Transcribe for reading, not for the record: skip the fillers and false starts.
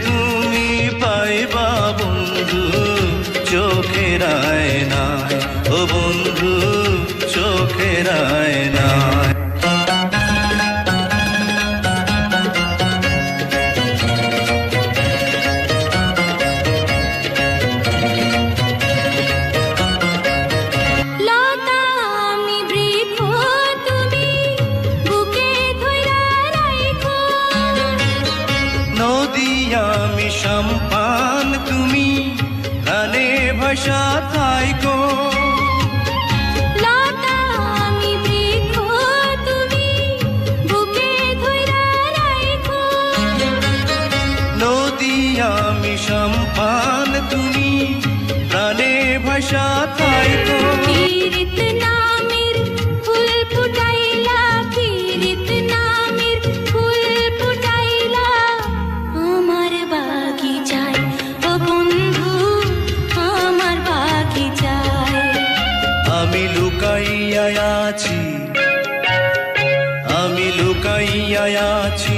তুমি পাইবা বন্ধু চোখের আয়নায়, ও বন্ধু চোখের আয়নায়। আমি সম্পান তুমি প্রাণে ভাষা থাইকো, লতা আমি বৃক্ষ তুমি বুকে ধইরা রাইখো। নদী আমি সম্পান তুমি প্রাণে ভাষা থাইকো। কিরিত নামের ফুল ফুটাইলা, কিরিত নামের ফুল ফুটাইলা আমার বাগিচায়, ও বন্ধু আমার বাগিচায়। আমি লুকাইয়া আছি, আমি লুকাইয়া আছি